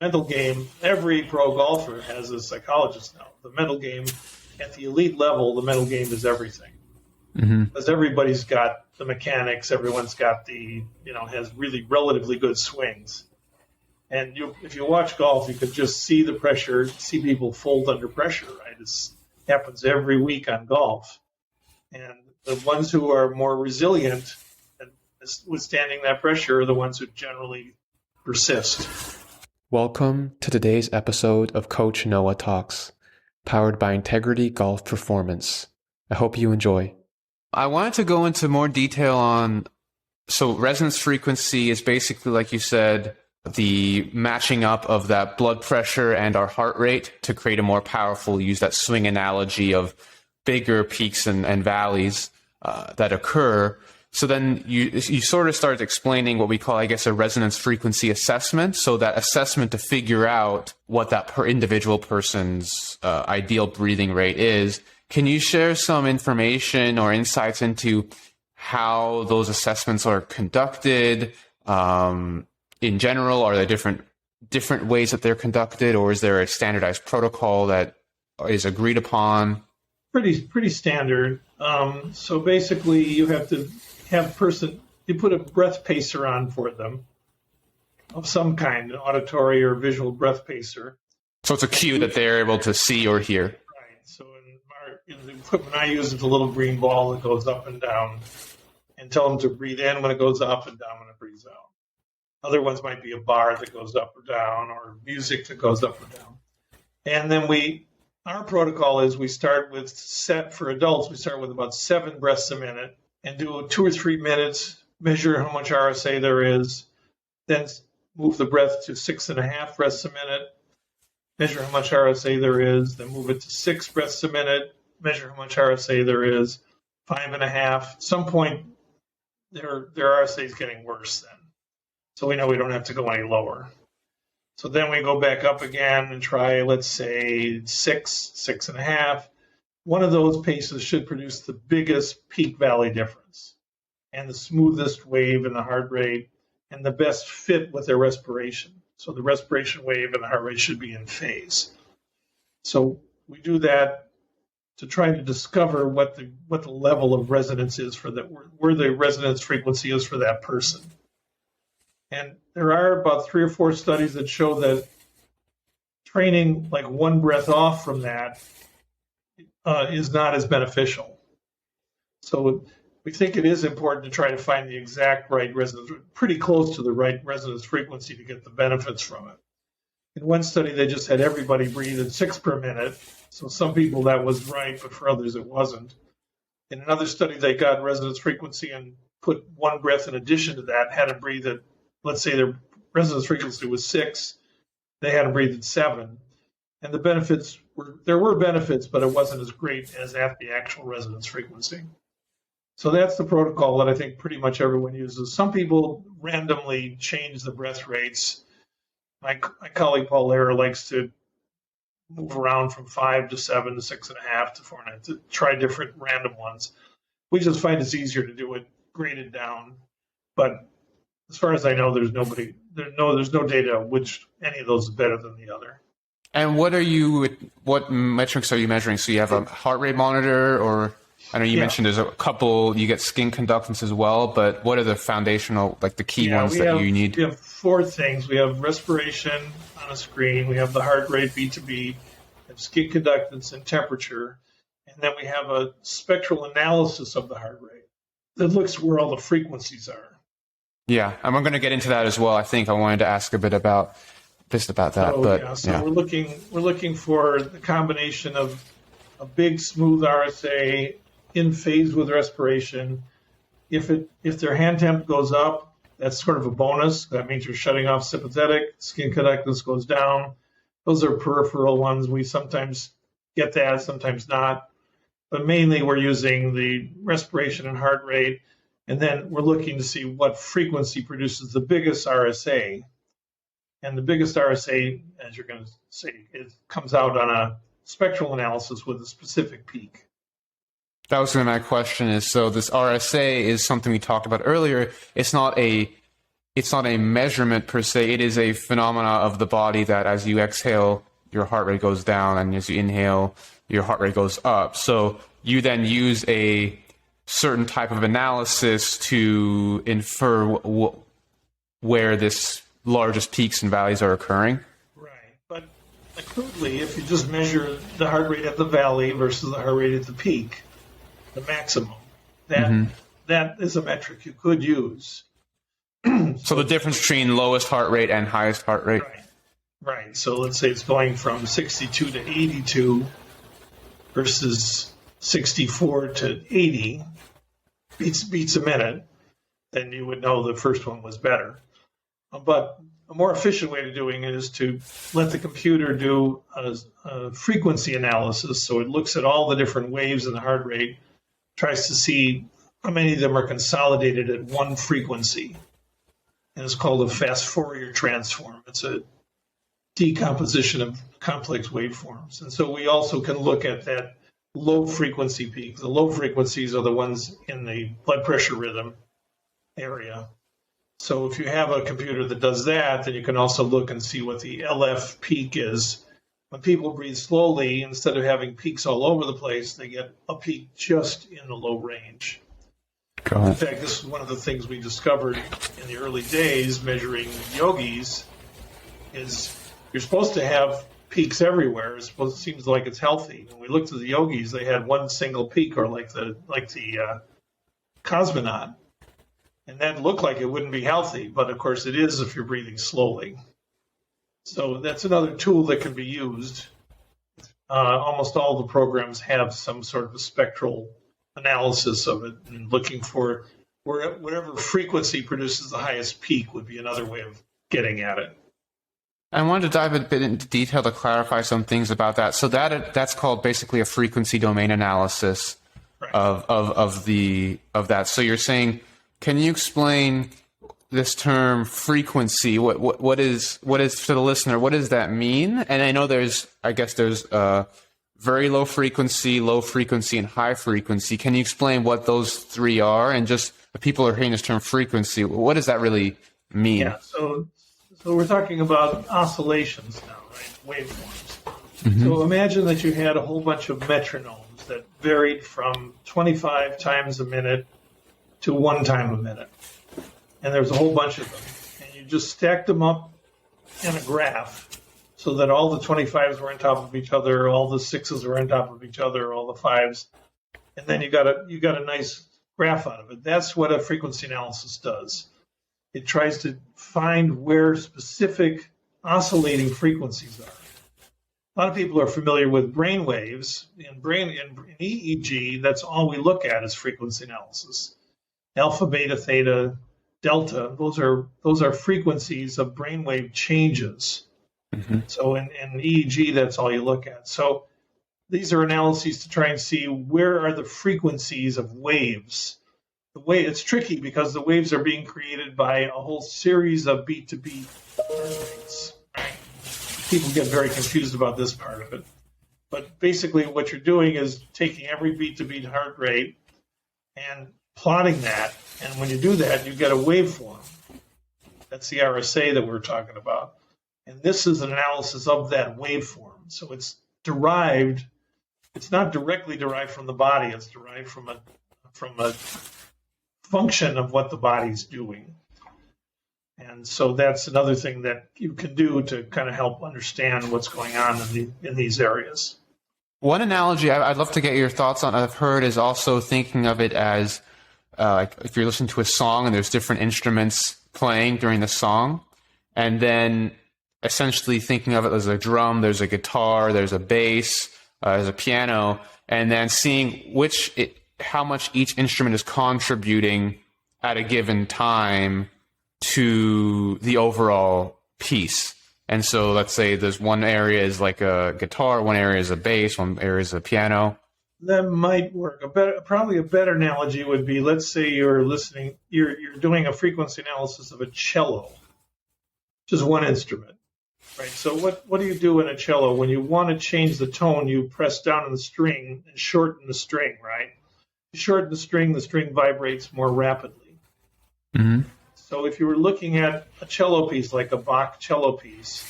mental game, every pro golfer has a psychologist now. The mental game, at the elite level, the mental game is everything. Because everybody's got the mechanics, everyone's got has really relatively good swings. And if you watch golf, you could just see the pressure, see people fold under pressure, right? It happens every week on golf. And the ones who are more resilient and withstanding that pressure are the ones who generally persist. Welcome to today's episode of Coach Noah Talks, powered by Integrity Golf Performance. I hope you enjoy. I wanted to go into more detail on, so resonance frequency is basically, like you said, the matching up of that blood pressure and our heart rate to create a more powerful, use that swing analogy of bigger peaks and valleys that occur. So then you sort of start explaining what we call, I guess, a resonance frequency assessment. So that assessment to figure out what that individual person's ideal breathing rate is. Can you share some information or insights into how those assessments are conducted in general? Are there different ways that they're conducted, or is there a standardized protocol that is agreed upon? Pretty standard. So basically, you have to have you put a breath pacer on for them of some kind, an auditory or visual breath pacer. So it's a cue that they're able to see or hear. Right. So in the equipment I use is a little green ball that goes up and down, and tell them to breathe in when it goes up and down when it breathes out. Other ones might be a bar that goes up or down, or music that goes up or down. And then our protocol is we start with for adults, we start with about 7 breaths a minute and do 2 or 3 minutes, measure how much RSA there is, then move the breath to 6.5 breaths a minute, measure how much RSA there is, then move it to 6 breaths a minute, measure how much RSA there is, 5.5. At some point, their RSA is getting worse then. So we know we don't have to go any lower. So then we go back up again and try, let's say, 6.5. One of those paces should produce the biggest peak-valley difference and the smoothest wave in the heart rate and the best fit with their respiration. So the respiration wave and the heart rate should be in phase. So we do that to try to discover what the level of resonance is for that, where the resonance frequency is for that person. And there are about 3 or 4 studies that show that training like 1 breath off from that is not as beneficial. So we think it is important to try to find the exact right resonance, pretty close to the right resonance frequency to get the benefits from it. In one study, they just had everybody breathe at 6 per minute. So some people that was right, but for others it wasn't. In another study, they got resonance frequency and put 1 breath in addition to that, had them breathe at, let's say their resonance frequency was 6, they had to breathe at 7. And the benefits there were benefits, but it wasn't as great as at the actual resonance frequency. So that's the protocol that I think pretty much everyone uses. Some people randomly change the breath rates. My colleague Paul Lehrer likes to move around from 5 to 7 to 6.5 to 4.5 to try different random ones. We just find it's easier to do it graded down. But as far as I know, there's no data which any of those is better than the other. And what metrics are you measuring? So you have a heart rate monitor, or I know you mentioned there's a couple, you get skin conductance as well, but what are the foundational, like the key ones that you need? We have 4 things. We have respiration on a screen. We have the heart rate, beat to beat, we have skin conductance and temperature. And then we have a spectral analysis of the heart rate that looks where all the frequencies are. Yeah, I'm going to get into that as well. I think I wanted to ask a bit about that. So we're looking for the combination of a big smooth RSA in phase with respiration. If their hand temp goes up, that's sort of a bonus. That means you're shutting off sympathetic. Skin conductance goes down. Those are peripheral ones. We sometimes get that, sometimes not. But mainly we're using the respiration and heart rate. And then we're looking to see what frequency produces the biggest RSA. And the biggest RSA, as you're going to say, it comes out on a spectral analysis with a specific peak. That was my question is, so this RSA is something we talked about earlier. It's not a it's not a measurement per se. It is a phenomena of the body that as you exhale, your heart rate goes down, and as you inhale, your heart rate goes up. So you then use a certain type of analysis to infer where this largest peaks and valleys are occurring. Right. But crudely, if you just measure the heart rate at the valley versus the heart rate at the peak, the maximum, that is a metric you could use. So the difference between lowest heart rate and highest heart rate. Right. So let's say it's going from 62 to 82 versus 64 to 80 beats a minute, then you would know the first one was better. But a more efficient way of doing it is to let the computer do a frequency analysis. So it looks at all the different waves in the heart rate, tries to see how many of them are consolidated at one frequency. And it's called a fast Fourier transform. It's a decomposition of complex waveforms. And so we also can look at that low frequency peak. The low frequencies are the ones in the blood pressure rhythm area. So if you have a computer that does that, then you can also look and see what the LF peak is. When people breathe slowly, instead of having peaks all over the place, they get a peak just in the low range. In fact, this is one of the things we discovered in the early days measuring yogis is you're supposed to have peaks everywhere. It seems like it's healthy. When we looked at the yogis, they had one single peak, or like the cosmonaut. And that looked like it wouldn't be healthy, but of course it is if you're breathing slowly. So that's another tool that can be used. Almost all the programs have some sort of a spectral analysis of it, and looking for whatever frequency produces the highest peak would be another way of getting at it. I wanted to dive a bit into detail to clarify some things about that. So that's called basically a frequency domain analysis of that. So you're saying, can you explain this term frequency? What is to the listener? What does that mean? And I know there's very low frequency, and high frequency. Can you explain what those three are? And just if people are hearing this term frequency, what does that really mean? Yeah, so we're talking about oscillations now, right? Waveforms. Mm-hmm. So imagine that you had a whole bunch of metronomes that varied from 25 times a minute to 1 time a minute. And there's a whole bunch of them. And you just stacked them up in a graph so that all the 25s were on top of each other, all the 6s were on top of each other, all the 5s. And then you got a nice graph out of it. That's what a frequency analysis does. It tries to find where specific oscillating frequencies are. A lot of people are familiar with brain waves. In EEG, that's all we look at is frequency analysis. Alpha, beta, theta, delta, those are frequencies of brainwave changes. Mm-hmm. So in EEG, that's all you look at. So these are analyses to try and see where are the frequencies of waves. It's tricky because the waves are being created by a whole series of beat-to-beat rates. Right? People get very confused about this part of it. But basically what you're doing is taking every beat-to-beat heart rate and plotting that. And when you do that, you get a waveform. That's the RSA that we're talking about. And this is an analysis of that waveform. So it's derived. It's not directly derived from the body. It's derived from a function of what the body's doing. And so that's another thing that you can do to kind of help understand what's going on in these areas. One analogy I'd love to get your thoughts on, I've heard, is also thinking of it as like if you're listening to a song and there's different instruments playing during the song, and then essentially thinking of it as a drum, there's a guitar, there's a bass, there's a piano, and then seeing how much each instrument is contributing at a given time to the overall piece. And so let's say there's one area is like a guitar, one area is a bass, one area is a piano. That might work. Probably a better analogy would be, let's say you're doing a frequency analysis of a cello, just one instrument. Right. So what do you do in a cello? When you want to change the tone, you press down on the string and shorten the string, right? You shorten the string vibrates more rapidly. Mm-hmm. So if you were looking at a cello piece, like a Bach cello piece,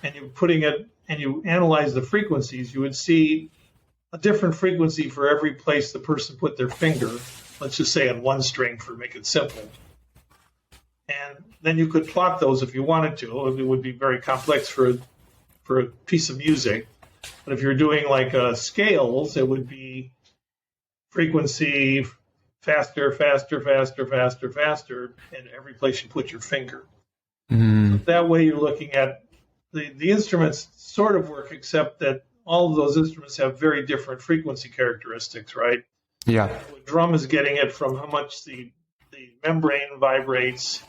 and you're putting it and you analyze the frequencies, you would see a different frequency for every place the person put their finger, let's just say on one string for make it simple. And then you could plot those if you wanted to. It would be very complex for a piece of music. But if you're doing like scales, it would be frequency, faster, faster, faster, faster, faster, in every place you put your finger. So that way you're looking at the instruments sort of work, except that all of those instruments have very different frequency characteristics, right? Yeah. The drum is getting it from how much the membrane vibrates.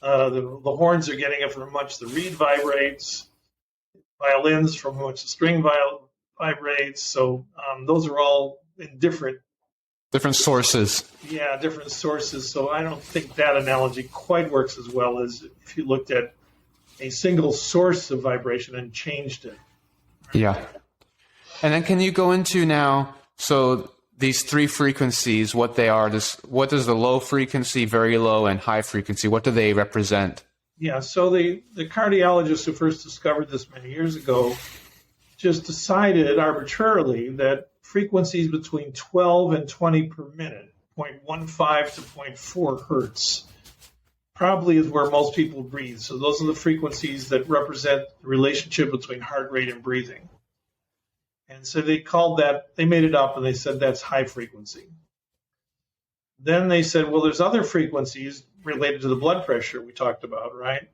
The horns are getting it from how much the reed vibrates. Violins from how much the string vibrates. So those are all in different sources. Yeah, different sources. So I don't think that analogy quite works as well as if you looked at a single source of vibration and changed it. Yeah. And then can you go into now, so these three frequencies, what they are, what does the low frequency, very low, and high frequency, what do they represent? Yeah, so the cardiologists who first discovered this many years ago just decided arbitrarily that frequencies between 12 and 20 per minute, 0.15 to 0.4 hertz, probably is where most people breathe. So those are the frequencies that represent the relationship between heart rate and breathing. And so they made it up and they said that's high frequency. Then they said, well, there's other frequencies related to the blood pressure we talked about, right?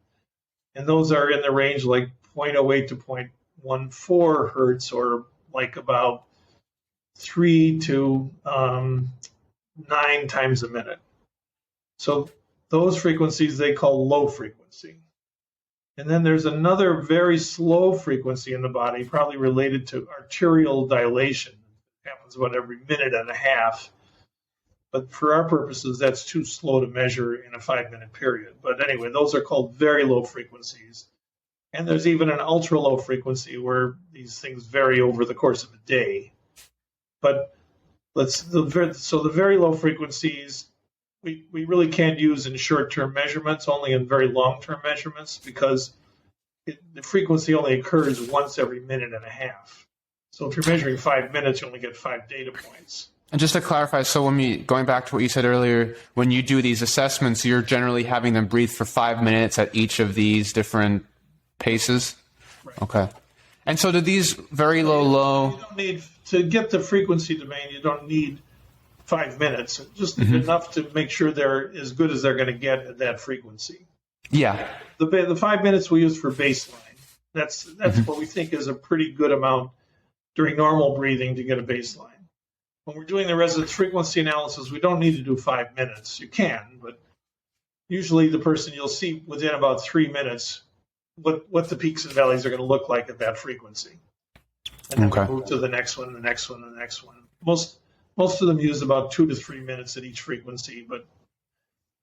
And those are in the range like 0.08 to 0.14 hertz, or like about 3 to 9 times a minute. So those frequencies they call low frequency. And then there's another very slow frequency in the body, probably related to arterial dilation. It happens about every minute and a half. But for our purposes, that's too slow to measure in a 5-minute period. But anyway, those are called very low frequencies. And there's even an ultra low frequency where these things vary over the course of a day. But the very low frequencies, we really can't use in short-term measurements, only in very long-term measurements, because the frequency only occurs once every minute and a half. So if you're measuring 5 minutes, you only get 5 data points. And just to clarify, so going back to what you said earlier, when you do these assessments, you're generally having them breathe for 5 minutes at each of these different paces? Right. Okay. And so do these very low... You don't need, to get the frequency domain, you don't need 5 minutes. Just enough to make sure they're as good as they're going to get at that frequency. Yeah. The 5 minutes we use for baseline. That's what we think is a pretty good amount during normal breathing to get a baseline. When we're doing the resonance frequency analysis, we don't need to do 5 minutes. You can, but usually the person you'll see within about 3 minutes what the peaks and valleys are going to look like at that frequency. And then we move to the next one, the next one, the next one. Most of them use about 2 to 3 minutes at each frequency, but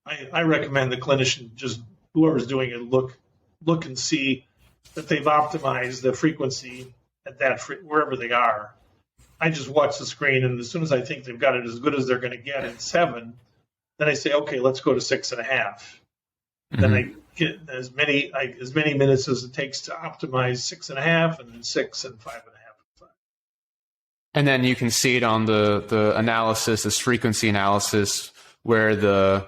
I recommend the clinician, just whoever's doing it, look and see that they've optimized the frequency at that wherever they are. I just watch the screen, and as soon as I think they've got it as good as they're going to get at 7, then I say, okay, let's go to 6.5. Then I get as many minutes as it takes to optimize 6.5, and then 6 and 5.5. And then you can see it on the analysis, this frequency analysis, where the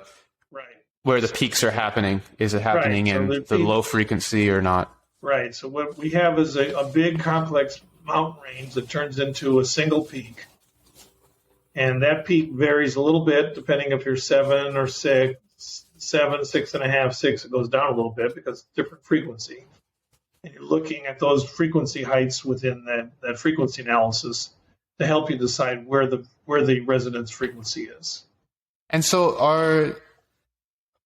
peaks are happening. Is it happening in the low frequency or not? Right. So what we have is a big complex mountain range that turns into a single peak. And that peak varies a little bit depending if you're 7 or 6, 7, 6.5, 6. It goes down a little bit because it's different frequency. And you're looking at those frequency heights within that frequency analysis to help you decide where the resonance frequency is. And so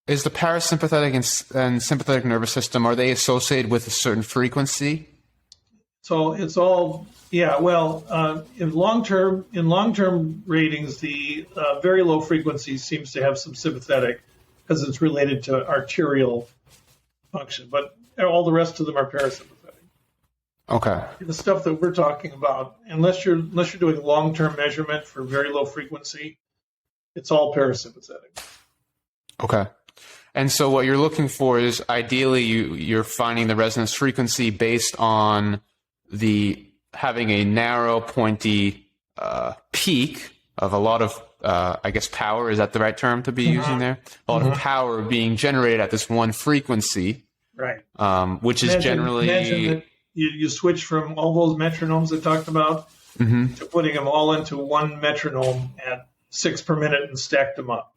is the parasympathetic and sympathetic nervous system, are they associated with a certain frequency? So it's all, in long-term ratings, the very low frequency seems to have some sympathetic because it's related to arterial function, but all the rest of them are parasympathetic. Okay. The stuff that we're talking about, unless you're doing long-term measurement for very low frequency, it's all parasympathetic. Okay. And so what you're looking for is ideally you're finding the resonance frequency based on having a narrow, pointy peak of a lot of, I guess, power. Is that the right term to be using there? A lot of power being generated at this one frequency. Right. Which is generally... Imagine that you switch from all those metronomes I talked about to putting them all into one metronome at 6 per minute and stack them up.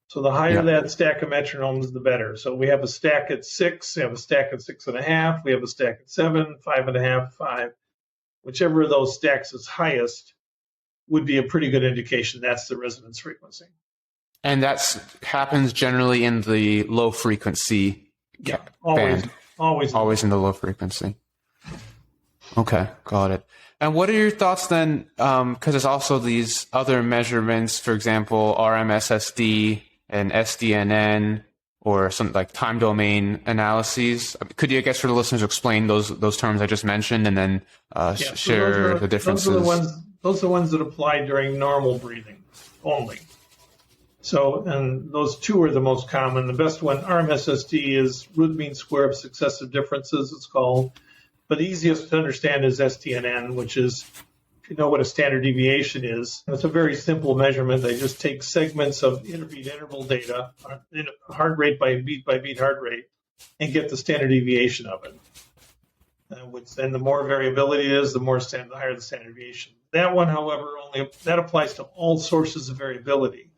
So the higher that stack of metronomes, the better. So we have a stack at 6, we have a stack at 6.5, we have a stack at 7, 5.5, 5. Whichever of those stacks is highest would be a pretty good indication that's the resonance frequency. And that happens generally in the low frequency band. Always in the low frequency. Okay, got it. And what are your thoughts then? Because there's also these other measurements, for example, RMSSD and SDNN, or something like time domain analyses. Could you, I guess, for the listeners, explain those terms I just mentioned, and then share the differences? Those are the ones that apply during normal breathing only. So, and those two are the most common. The best one, RMSSD, is root mean square of successive differences, it's called. But the easiest to understand is SDNN, which is, if you know what a standard deviation is, it's a very simple measurement. They just take segments of interbeat interval data, heart rate by beat heart rate, and get the standard deviation of it. And the more variability it is, the higher the standard deviation. That one, however, that applies to all sources of variability.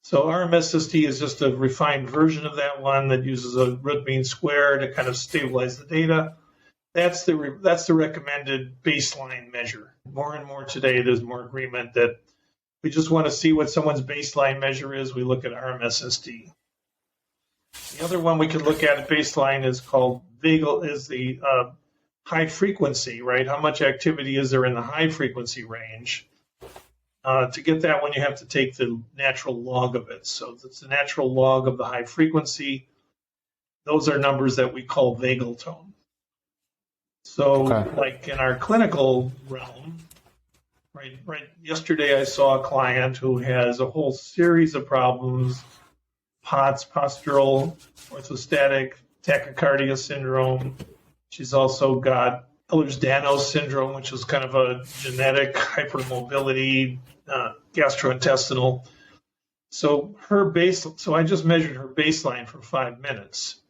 So RMSSD is just a refined version of that one that uses a root mean square to kind of stabilize the data. That's the recommended baseline measure. More and more today, there's more agreement that we just want to see what someone's baseline measure is. We look at RMSSD. The other one we can look at baseline is called vagal, is the high frequency, right? How much activity is there in the high frequency range? To get that one, you have to take the natural log of it. So it's the natural log of the high frequency. Those are numbers that we call vagal tone. So like in our clinical realm, right. Yesterday I saw a client who has a whole series of problems: POTS, postural orthostatic tachycardia syndrome. She's also got Ehlers-Danlos syndrome, which is kind of a genetic hypermobility, gastrointestinal. So I just measured her baseline for 5 minutes,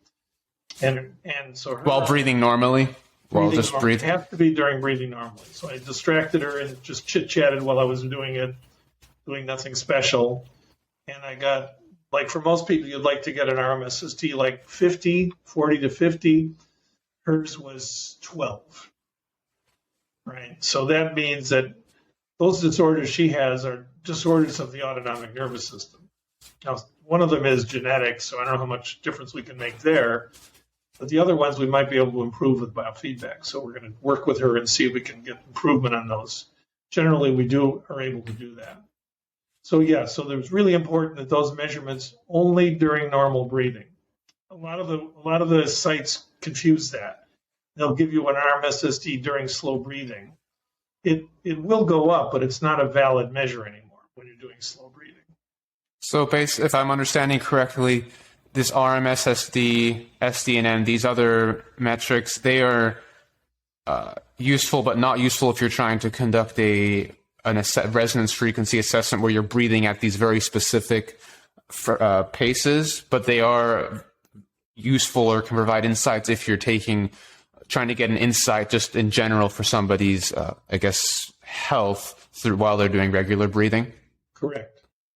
and so while breathing normally. It has to be during breathing normally. So I distracted her and just chit-chatted while I was doing it, doing nothing special. And I got, like for most people, you'd like to get an RMSSD like 40 to 50. Hers was 12. Right? So that means that those disorders she has are disorders of the autonomic nervous system. Now, one of them is genetic, so I don't know how much difference we can make there. But the other ones we might be able to improve with biofeedback. So we're going to work with her and see if we can get improvement on those. Generally, we are able to do that. So so it's really important that those measurements only during normal breathing. A lot of the sites confuse that. They'll give you an RMSSD during slow breathing. It will go up, but it's not a valid measure anymore when you're doing slow breathing. So if I'm understanding correctly, this RMSSD, SDNN, these other metrics, they are useful, but not useful if you're trying to conduct a resonance frequency assessment where you're breathing at these very specific paces, but they are useful or can provide insights if you're trying to get an insight just in general for somebody's, health while they're doing regular breathing. Correct.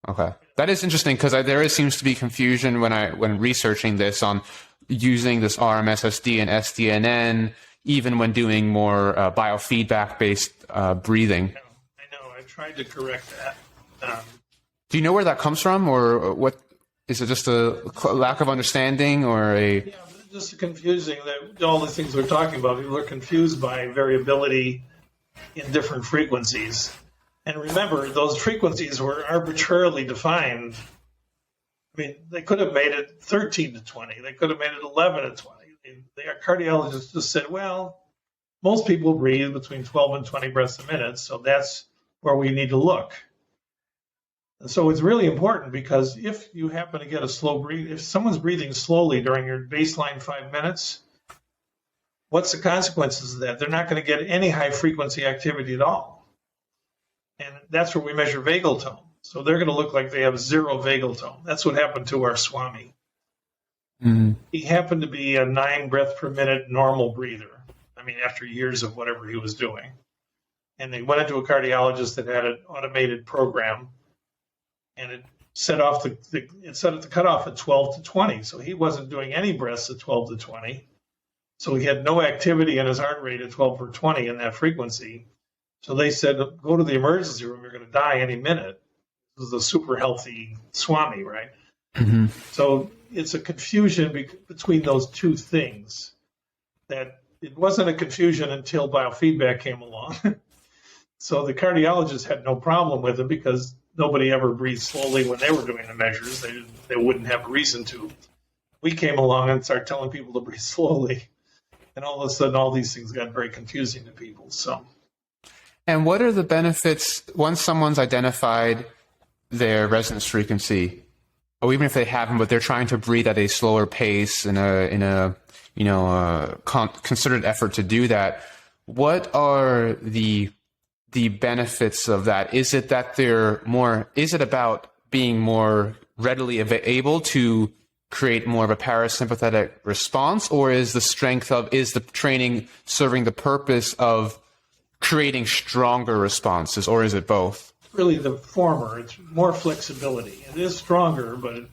Okay. That is interesting because there seems to be confusion when researching this on using this RMSSD and SDNN, even when doing more biofeedback-based breathing. I know. I tried to correct that. Do you know where that comes from, or what? Is it just a lack of understanding, or a? Yeah, it's just confusing that all the things we're talking about. People are confused by variability in different frequencies. And remember, those frequencies were arbitrarily defined. I mean, they could have made it 13 to 20. They could have made it 11 to 20. The cardiologists just said, well, most people breathe between 12 and 20 breaths a minute, so that's where we need to look. So it's really important, because if you happen to get a slow breathe, if someone's breathing slowly during your baseline 5 minutes, what's the consequences of that? They're not going to get any high frequency activity at all. And that's where we measure vagal tone. So they're going to look like they have zero vagal tone. That's what happened to our Swami. Mm-hmm. He happened to be a 9 breath per minute normal breather. I mean, after years of whatever he was doing. And they went into a cardiologist that had an automated program, and it set off the cutoff at 12 to 20. So he wasn't doing any breaths at 12 to 20. So he had no activity in his heart rate at 12 or 20 in that frequency. So they said, go to the emergency room. You're going to die any minute. This is a super healthy Swami, right? Mm-hmm. So it's a confusion between those two things. That it wasn't a confusion until biofeedback came along. So the cardiologists had no problem with it, because nobody ever breathed slowly when they were doing the measures. They wouldn't have a reason to. We came along and started telling people to breathe slowly. And all of a sudden, all these things got very confusing to people. So, and what are the benefits once someone's identified their resonance frequency, or even if they haven't, but they're trying to breathe at a slower pace in a concerted effort to do that? What are the benefits of that? Is it that is it about being more readily able to create more of a parasympathetic response, or is the training serving the purpose of creating stronger responses, or is it both? Really the former. It's more flexibility. It is stronger, but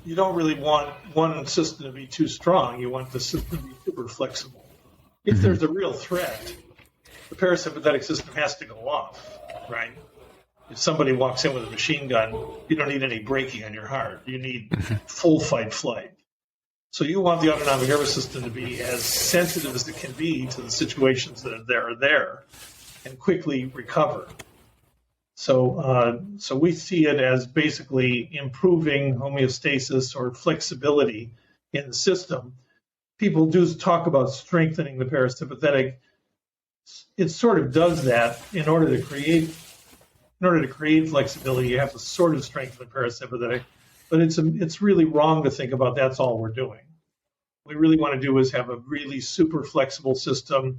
you don't really want one system to be too strong. You want the system to be super flexible. If there's a real threat, the parasympathetic system has to go off, right? If somebody walks in with a machine gun, you don't need any braking on your heart. You need full fight flight. So you want the autonomic nervous system to be as sensitive as it can be to the situations that are there and quickly recover. So we see it as basically improving homeostasis or flexibility in the system. People do talk about strengthening the parasympathetic. It sort of does that in order to create flexibility. You have to sort of strengthen the parasympathetic, but it's really wrong to think about that's all we're doing. What we really want to do is have a really super flexible system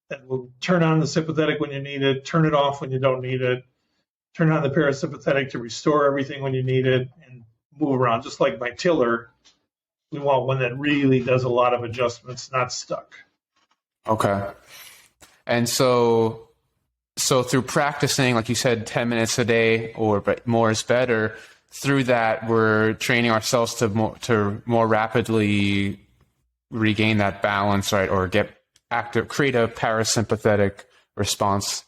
that will turn on the sympathetic when you need it, turn it off when you don't need it, turn on the parasympathetic to restore everything when you need it, and move around. Just like my tiller, we want one that really does a lot of adjustments, not stuck. Okay. And so through practicing, like you said, 10 minutes a day but more is better, through that we're training ourselves to more rapidly regain that balance, right? Or create a parasympathetic response.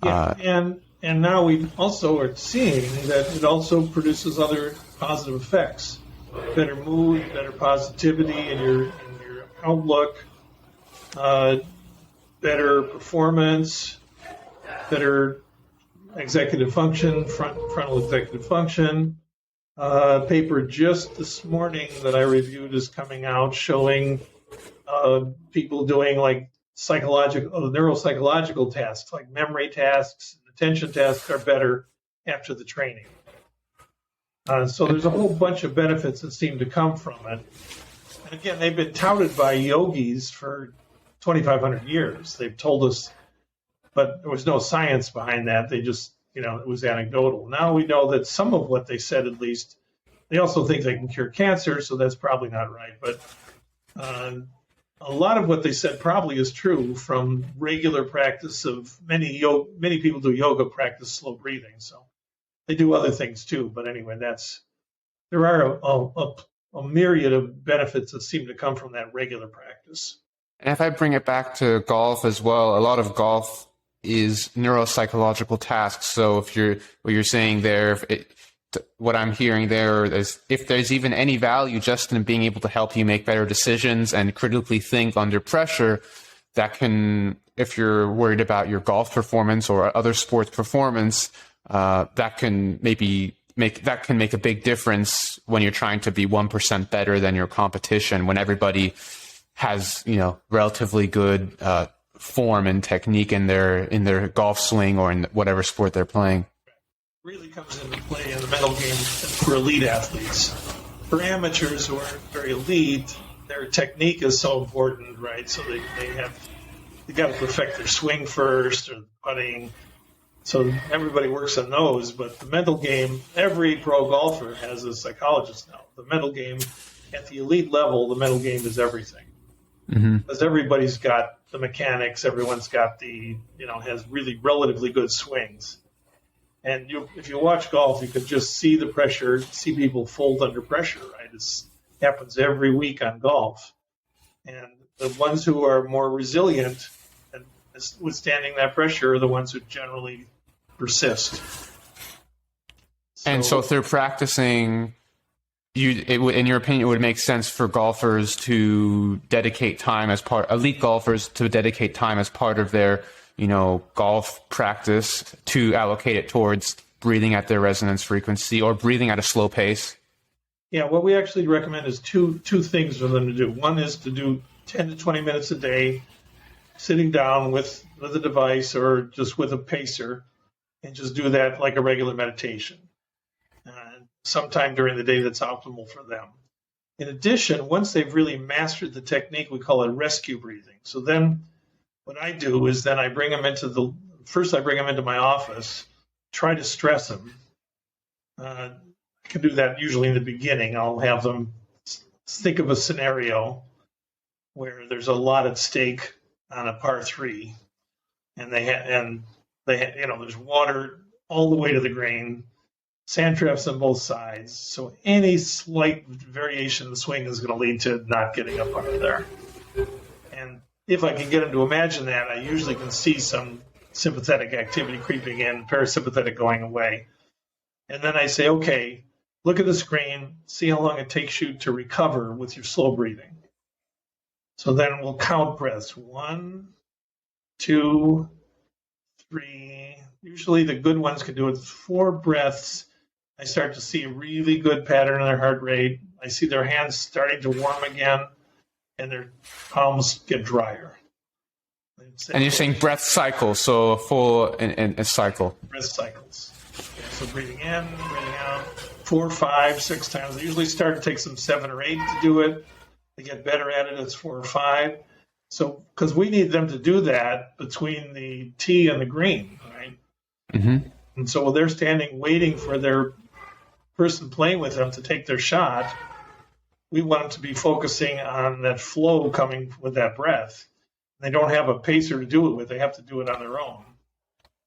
Yeah, and now we also are seeing that it also produces other positive effects. Better mood, better positivity in your outlook, better performance, better executive function, frontal executive function. Paper just this morning that I reviewed is coming out showing people doing like neuropsychological tasks, like memory tasks, and attention tasks are better after the training. So there's a whole bunch of benefits that seem to come from it. And again, they've been touted by yogis for 2,500 years. They've told us, but there was no science behind that. They just, it was anecdotal. Now we know that some of what they said, at least, they also think they can cure cancer, so that's probably not right. But a lot of what they said probably is true from regular practice of many people do yoga, practice slow breathing. So they do other things too. But anyway, there are a myriad of benefits that seem to come from that regular practice. And if I bring it back to golf as well, a lot of golf is neuropsychological tasks. So what you're saying there, what I'm hearing there is if there's even any value just in being able to help you make better decisions and critically think under pressure, that can, if you're worried about your golf performance or other sports performance, that can make a big difference when you're trying to be 1% better than your competition, when everybody has, relatively good form and technique in their golf swing or in whatever sport they're playing. really comes into play in the mental game for elite athletes. For amateurs who aren't very elite, their technique is so important, right? So they got to perfect their swing first or putting. So everybody works on those, but the mental game, every pro golfer has a psychologist now. The mental game, at the elite level, the mental game is everything. Because everybody's got the mechanics, everyone's got has really relatively good swings. And if you watch golf, you can just see the pressure, see people fold under pressure, right? It happens every week on golf. And the ones who are more resilient and withstanding that pressure are the ones who generally persist. And so if they're practicing, in your opinion, it would make sense for golfers to dedicate time elite golfers to dedicate time as part of their, golf practice to allocate it towards breathing at their resonance frequency or breathing at a slow pace. Yeah, what we actually recommend is two things for them to do. One is to do 10 to 20 minutes a day, sitting down with a device or just with a pacer, and just do that like a regular meditation. Sometime during the day that's optimal for them. In addition, once they've really mastered the technique, we call it rescue breathing. So then what I do is then I bring them into my office, try to stress them. I can do that usually in the beginning. I'll have them think of a scenario where there's a lot at stake on a par 3, and there's water all the way to the green, sand traps on both sides. So any slight variation in the swing is going to lead to not getting up under there. And if I can get them to imagine that, I usually can see some sympathetic activity creeping in, parasympathetic going away. And then I say, okay, look at the screen, see how long it takes you to recover with your slow breathing. So then we'll count breaths. 1, 2, 3. Usually the good ones can do it 4 breaths. I start to see a really good pattern in their heart rate. I see their hands starting to warm again, and their palms get drier. And you're saying breath cycles, so a full and cycle. Breath cycles. Okay, so breathing in, breathing out, 4, 5, 6 times. They usually start to take some 7 or 8 to do it. They get better at it. It's 4 or 5. So, because we need them to do that between the tee and the green, right? Mm-hmm. And so while they're standing waiting for their person playing with them to take their shot, we want them to be focusing on that flow coming with that breath. They don't have a pacer to do it with. They have to do it on their own.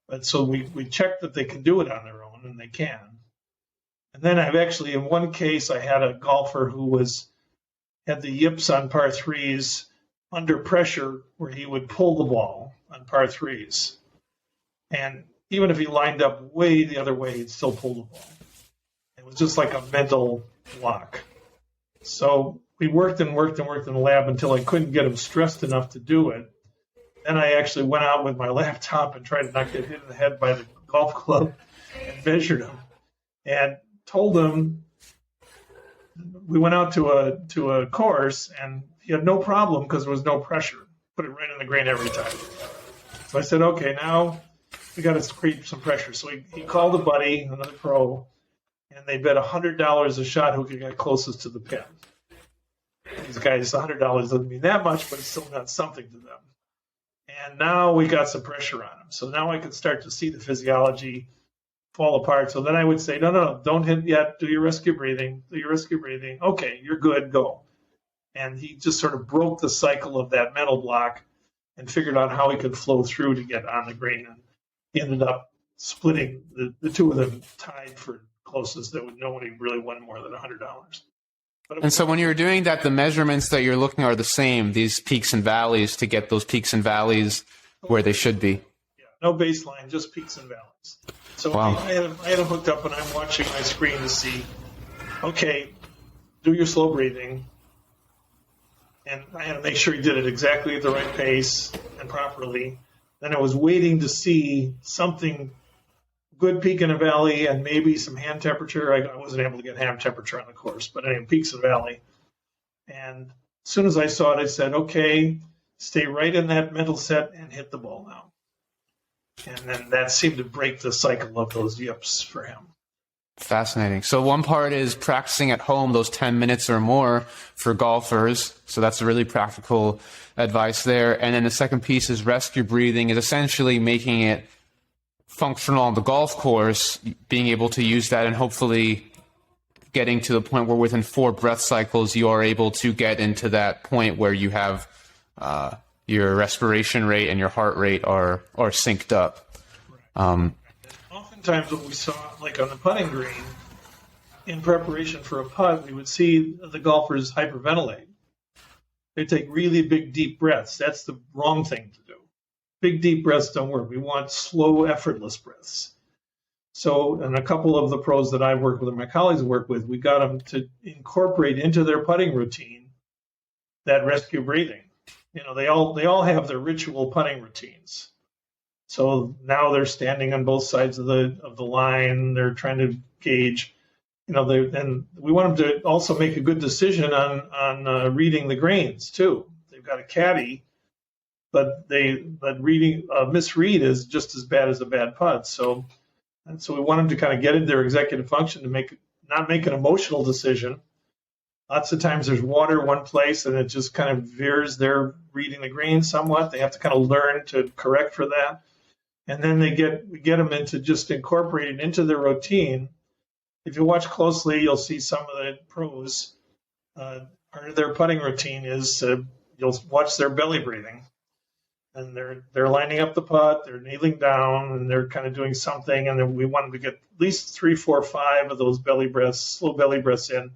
But so we check that they can do it on their own, and they can. And then I've actually, in one case, I had a golfer who had the yips on par 3s under pressure where he would pull the ball on par 3s. And even if he lined up way the other way, he'd still pull the ball. It was just like a mental block. So we worked in the lab until I couldn't get him stressed enough to do it. Then I actually went out with my laptop and tried to not get hit in the head by the golf club and measured him and told him, we went out to a course and he had no problem because there was no pressure. Put it right in the green every time. So I said, okay, now we got to create some pressure. So he called a buddy, another pro, and they bet $100 a shot who could get closest to the pin. These guys, $100 doesn't mean that much, but it's still not something to them. And now we got some pressure on them. So now I can start to see the physiology fall apart. So then I would say, no, don't hit yet. Do your rescue breathing. Okay, you're good. Go. And he just sort of broke the cycle of that mental block and figured out how he could flow through to get on the green. And he ended up splitting the two of them tied for closest. That nobody really won more than $100. And so when you're doing that, the measurements that you're looking are the same, these peaks and valleys, to get those peaks and valleys where they should be. Yeah, no baseline, just peaks and valleys. So wow. I had them hooked up, and I'm watching my screen to see, okay, do your slow breathing. And I had to make sure he did it exactly at the right pace and properly. Then I was waiting to see something, good peak in a valley, and maybe some hand temperature. I wasn't able to get hand temperature on the course, but anyway, peaks and valley. And as soon as I saw it, I said, okay, stay right in that mental set and hit the ball now. And then that seemed to break the cycle of those yips for him. Fascinating. So one part is practicing at home, those 10 minutes or more for golfers. So that's really practical advice there. And then the second piece is rescue breathing, is essentially making it functional on the golf course, being able to use that and hopefully getting to the point where within 4 breath cycles, you are able to get into that point where you have your respiration rate and your heart rate are synced up. Oftentimes what we saw, like on the putting green, in preparation for a putt, we would see the golfers hyperventilate. They take really big, deep breaths. That's the wrong thing to do. Big, deep breaths don't work. We want slow, effortless breaths. So, and a couple of the pros that I've worked with and my colleagues work with, we got them to incorporate into their putting routine that rescue breathing. You know, they all have their ritual putting routines. So now they're standing on both sides of the line. They're trying to gauge, you know, and we want them to also make a good decision on reading the greens too. They've got a caddy, but reading a misread is just as bad as a bad putt. So we want them to kind of get into their executive function to not make an emotional decision. Lots of times there's water one place and it just kind of veers their reading the green somewhat. They have to kind of learn to correct for that. And then we get them into just incorporating into their routine. If you watch closely, you'll see some of the pros. Part of their putting routine is you'll watch their belly breathing. And they're lining up the putt, they're kneeling down, and they're kind of doing something. And then we want them to get at least 3, 4, 5 of those belly breaths, slow belly breaths in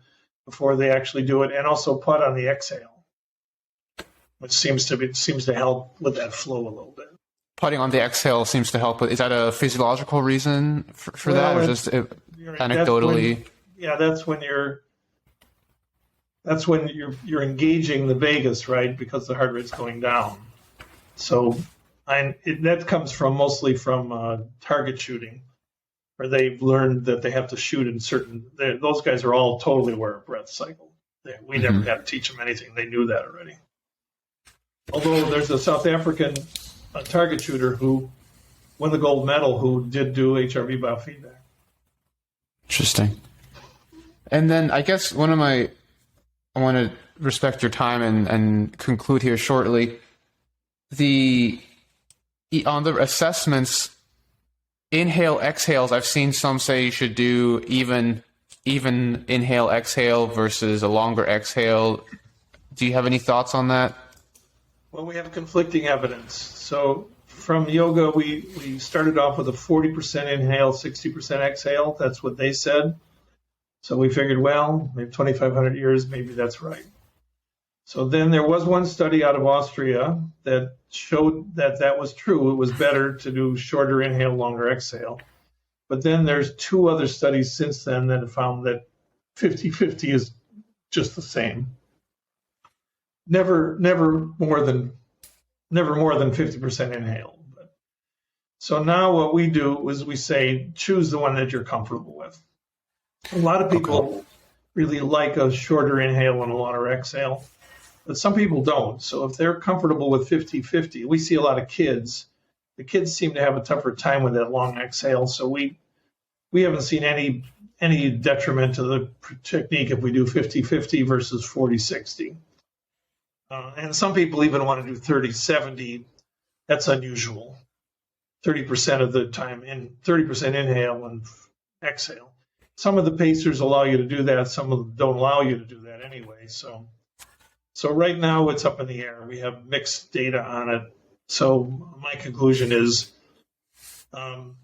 before they actually do it, and also putt on the exhale, which seems to help with that flow a little bit. Putting on the exhale seems to help. Is that a physiological reason for that, or just anecdotally? That's when you're engaging the vagus, right? Because the heart rate's going down. So that comes mostly from target shooting, where they've learned that they have to shoot in those guys are all totally aware of breath cycle. We never had to teach them anything. They knew that already. Although there's a South African target shooter who won the gold medal who did do HRV biofeedback. Interesting. And then I guess I want to respect your time and conclude here shortly. On the assessments, inhale, exhales, I've seen some say you should do even inhale, exhale versus a longer exhale. Do you have any thoughts on that? Well, we have conflicting evidence. So from yoga, we started off with a 40% inhale, 60% exhale. That's what they said. So we figured, well, maybe 2,500 years, maybe that's right. So then there was one study out of Austria that showed that was true. It was better to do shorter inhale, longer exhale. But then there's 2 other studies since then that have found that 50-50 is just the same. Never more than 50% inhale. So now what we do is we say, choose the one that you're comfortable with. A lot of people really like a shorter inhale and a longer exhale, but some people don't. So if they're comfortable with 50-50, we see a lot of kids. The kids seem to have a tougher time with that long exhale. So we haven't seen any detriment to the technique if we do 50-50 versus 40-60. And some people even want to do 30-70. That's unusual. 30% of the time 30% inhale and exhale. Some of the pacers allow you to do that. Some of them don't allow you to do that anyway. So right now it's up in the air. We have mixed data on it. So my conclusion is the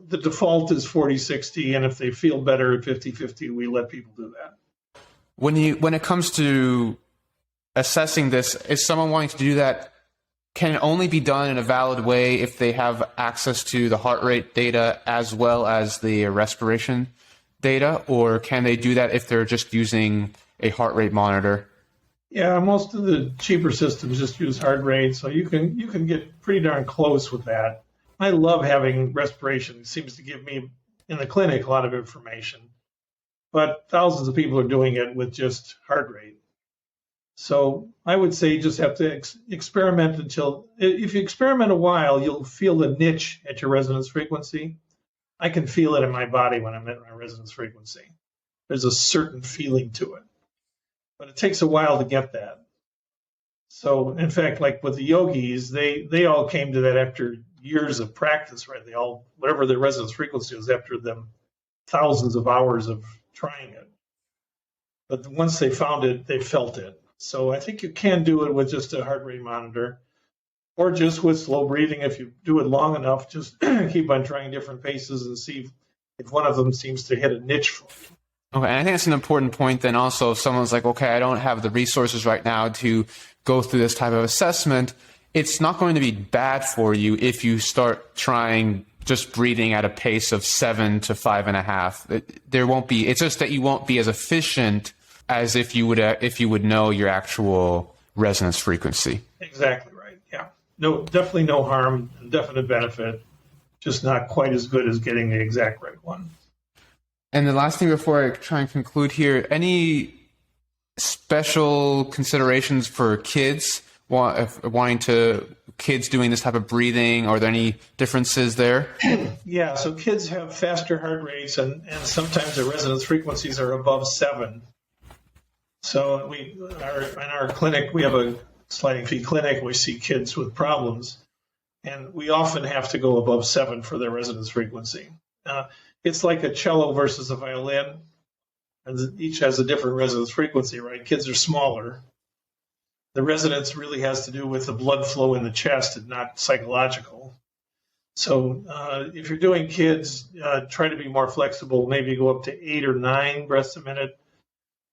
default is 40-60, and if they feel better at 50-50, we let people do that. When it comes to assessing this, is someone wanting to do that, can it only be done in a valid way if they have access to the heart rate data as well as the respiration data, or can they do that if they're just using a heart rate monitor? Yeah, most of the cheaper systems just use heart rate, so you can get pretty darn close with that. I love having respiration. It seems to give me, in the clinic, a lot of information. But thousands of people are doing it with just heart rate. So I would say you just have to experiment until, if you experiment a while, you'll feel a niche at your resonance frequency. I can feel it in my body when I'm at my resonance frequency. There's a certain feeling to it, but it takes a while to get that. So in fact, like with the yogis, they all came to that after years of practice, right? They all, whatever their resonance frequency was, after them thousands of hours of trying it. But once they found it, they felt it. So I think you can do it with just a heart rate monitor, or just with slow breathing. If you do it long enough, just keep on trying different paces and see if one of them seems to hit a niche for you. Okay, and I think that's an important point then also. If someone's like, okay, I don't have the resources right now to go through this type of assessment, it's not going to be bad for you if you start trying just breathing at a pace of 7 to 5.5. There won't be, it's just that you won't be as efficient as if you would know your actual resonance frequency. Exactly right. Yeah. No, definitely no harm, definite benefit, just not quite as good as getting the exact right one. And the last thing before I try and conclude here, any special considerations for kids kids doing this type of breathing? Are there any differences there? Yeah, so kids have faster heart rates, and sometimes their resonance frequencies are above 7. So in our clinic, we have a sliding fee clinic. We see kids with problems, and we often have to go above 7 for their resonance frequency. It's like a cello versus a violin, and each has a different resonance frequency, right? Kids are smaller. The resonance really has to do with the blood flow in the chest and not psychological. So if you're doing kids, try to be more flexible, maybe go up to 8 or 9 breaths a minute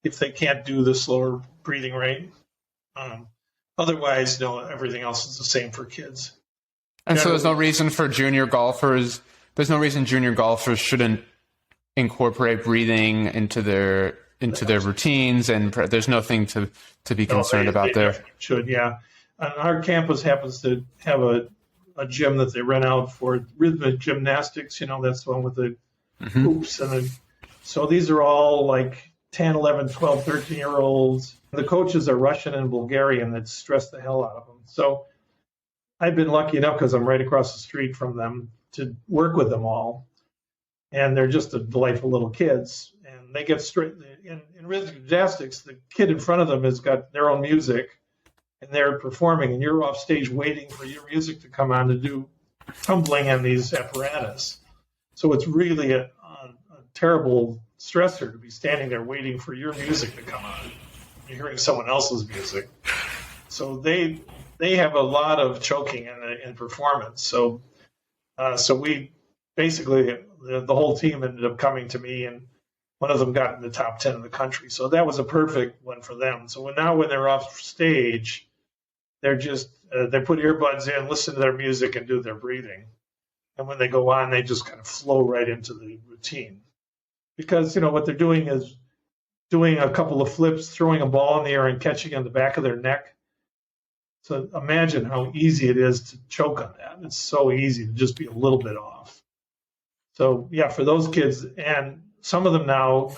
if they can't do the slower breathing rate. Otherwise, no, everything else is the same for kids. And so there's no reason for junior golfers shouldn't incorporate breathing into their routines, and there's nothing to be concerned about there. Should, yeah. And our campus happens to have a gym that they rent out for rhythmic gymnastics. That's the one with the hoops. So these are all like 10, 11, 12, 13-year-olds. The coaches are Russian and Bulgarian that stress the hell out of them. So I've been lucky enough, because I'm right across the street from them, to work with them all. And they're just delightful little kids. And they get straight in rhythmic gymnastics. The kid in front of them has got their own music, and they're performing, and you're off stage waiting for your music to come on to do tumbling on these apparatus. So it's really a terrible stressor to be standing there waiting for your music to come on. You're hearing someone else's music. So they have a lot of choking in performance. So we basically, the whole team ended up coming to me, and one of them got in the top 10 in the country. So that was a perfect one for them. So now when they're off stage, they're just, they put earbuds in, listen to their music, and do their breathing. And when they go on, they just kind of flow right into the routine. Because, what they're doing is doing a couple of flips, throwing a ball in the air and catching it on the back of their neck. So imagine how easy it is to choke on that. It's so easy to just be a little bit off. So yeah, for those kids, and some of them now,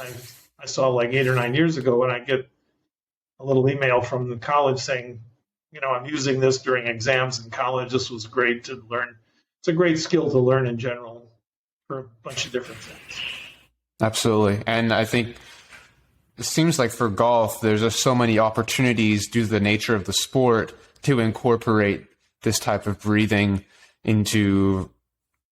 I saw like 8 or 9 years ago, and I get a little email from the college saying, I'm using this during exams in college. This was great to learn. It's a great skill to learn in general for a bunch of different things. Absolutely. And I think it seems like for golf, there's just so many opportunities due to the nature of the sport to incorporate this type of breathing into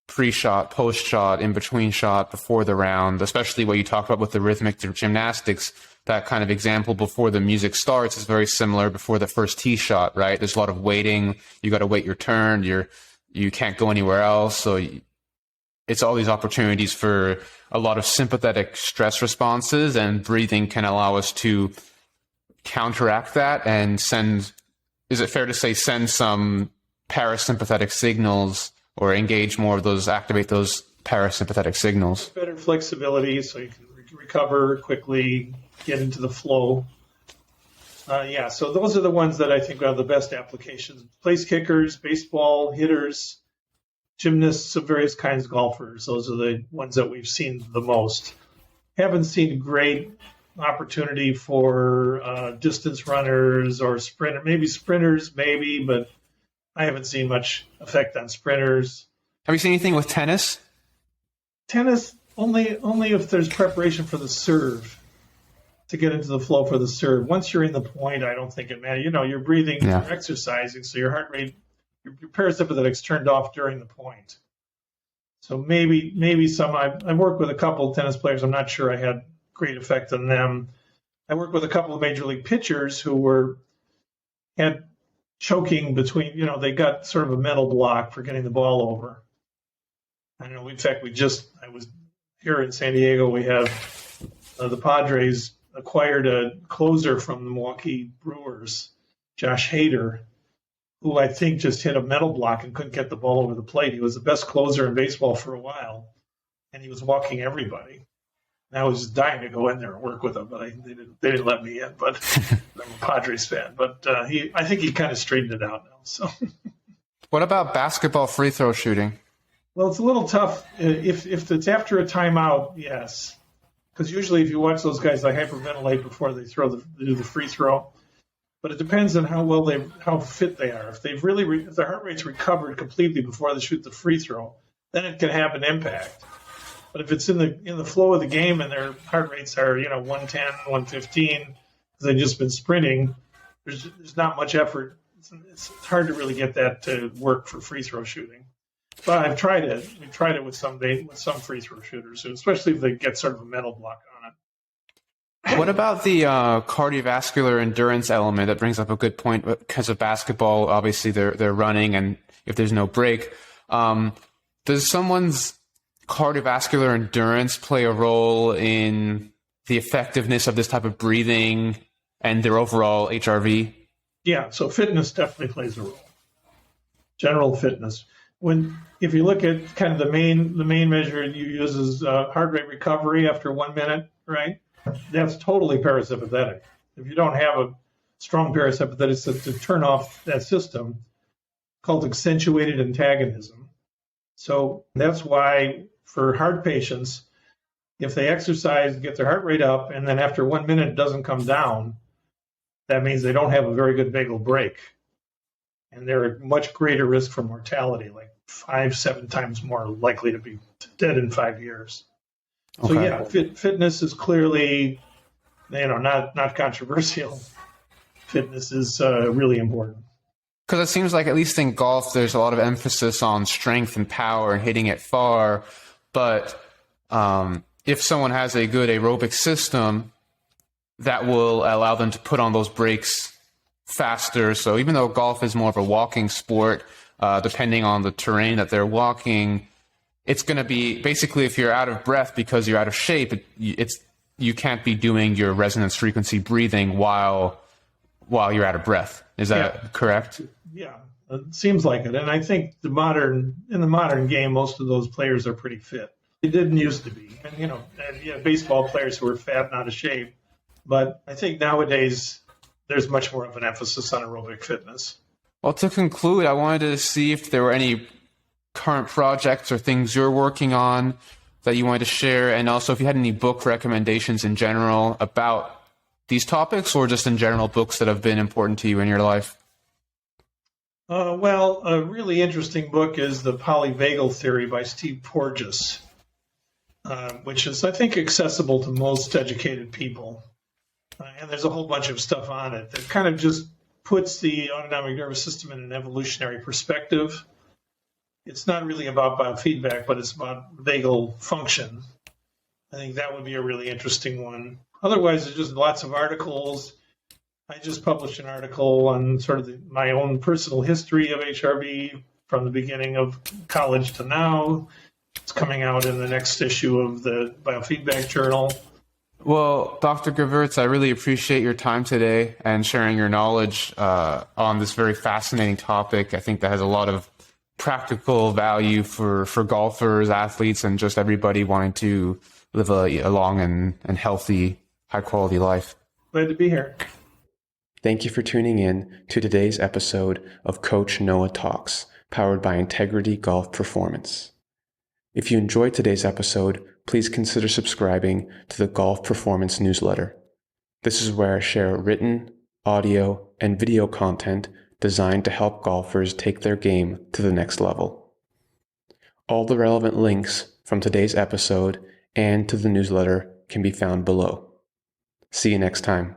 pre-shot, post-shot, in-between shot, before the round, especially what you talked about with the rhythmic gymnastics. That kind of example before the music starts is very similar before the first tee shot, right? There's a lot of waiting. You got to wait your turn. You can't go anywhere else. So it's all these opportunities for a lot of sympathetic stress responses, and breathing can allow us to counteract that and send some parasympathetic signals, or engage more of those, activate those parasympathetic signals. Better flexibility, so you can recover quickly, get into the flow. So those are the ones that I think are the best applications. Place kickers, baseball hitters, gymnasts of various kinds, golfers. Those are the ones that we've seen the most. Haven't seen great opportunity for distance runners or sprinters, but I haven't seen much effect on sprinters. Have you seen anything with tennis? Tennis, only if there's preparation for the serve, to get into the flow for the serve. Once you're in the point, I don't think it matters. You're breathing, you're exercising, so your heart rate, your parasympathetics turned off during the point. So maybe some. I've worked with a couple of tennis players. I'm not sure I had great effect on them. I worked with a couple of major league pitchers who had choking between. They got sort of a mental block for getting the ball over. I know. In fact, I was here in San Diego. We have the Padres acquired a closer from the Milwaukee Brewers, Josh Hader, who I think just hit a mental block and couldn't get the ball over the plate. He was the best closer in baseball for a while, and he was walking everybody. And I was just dying to go in there and work with him, but they didn't let me in. But I'm a Padres fan. But I think he kind of straightened it out now. So, what about basketball free throw shooting? Well, it's a little tough. If it's after a timeout, yes. Because usually if you watch those guys, they hyperventilate before they do the free throw. But it depends on how fit they are. If if their heart rate's recovered completely before they shoot the free throw, then it can have an impact. But if it's in the flow of the game and their heart rates are 110, 115, because they've just been sprinting, there's not much effort. It's hard to really get that to work for free throw shooting. But I've tried it. We've tried it with some free throw shooters, especially if they get sort of a mental block on it. What about the cardiovascular endurance element? That brings up a good point because of basketball. Obviously, they're running, and if there's no break, does someone's cardiovascular endurance play a role in the effectiveness of this type of breathing and their overall HRV? Yeah. So fitness definitely plays a role. General fitness. If you look at kind of the main measure you use is heart rate recovery after 1 minute, right? That's totally parasympathetic. If you don't have a strong parasympathetic to turn off that system, called accentuated antagonism. So that's why for heart patients, if they exercise, get their heart rate up, and then after 1 minute it doesn't come down, that means they don't have a very good vagal brake. And they're at much greater risk for mortality, like 5-7 times more likely to be dead in 5 years. Okay. So yeah, fitness is clearly, not controversial. Fitness is really important. Because it seems like, at least in golf, there's a lot of emphasis on strength and power and hitting it far. But if someone has a good aerobic system, that will allow them to put on those brakes faster. So even though golf is more of a walking sport, depending on the terrain that they're walking, it's going to be basically, if you're out of breath because you're out of shape, you can't be doing your resonance frequency breathing while you're out of breath. Is that correct? Yeah, it seems like it. And I think in the modern game, most of those players are pretty fit. It didn't used to be. And baseball players who were fat and out of shape. But I think nowadays there's much more of an emphasis on aerobic fitness. Well, to conclude, I wanted to see if there were any current projects or things you're working on that you wanted to share, and also if you had any book recommendations in general about these topics, or just in general books that have been important to you in your life. Well, a really interesting book is The Polyvagal Theory by Steve Porges, which is, I think, accessible to most educated people. And there's a whole bunch of stuff on it that kind of just puts the autonomic nervous system in an evolutionary perspective. It's not really about biofeedback, but it's about vagal function. I think that would be a really interesting one. Otherwise, there's just lots of articles. I just published an article on sort of my own personal history of HRV from the beginning of college to now. It's coming out in the next issue of the Biofeedback Journal. Well, Dr. Gevirtz, I really appreciate your time today and sharing your knowledge on this very fascinating topic. I think that has a lot of practical value for golfers, athletes, and just everybody wanting to live a long and healthy, high-quality life. Glad to be here. Thank you for tuning in to today's episode of Coach Noah Talks, powered by Integrity Golf Performance. If you enjoyed today's episode, please consider subscribing to the Golf Performance newsletter. This is where I share written, audio, and video content designed to help golfers take their game to the next level. All the relevant links from today's episode and to the newsletter can be found below. See you next time.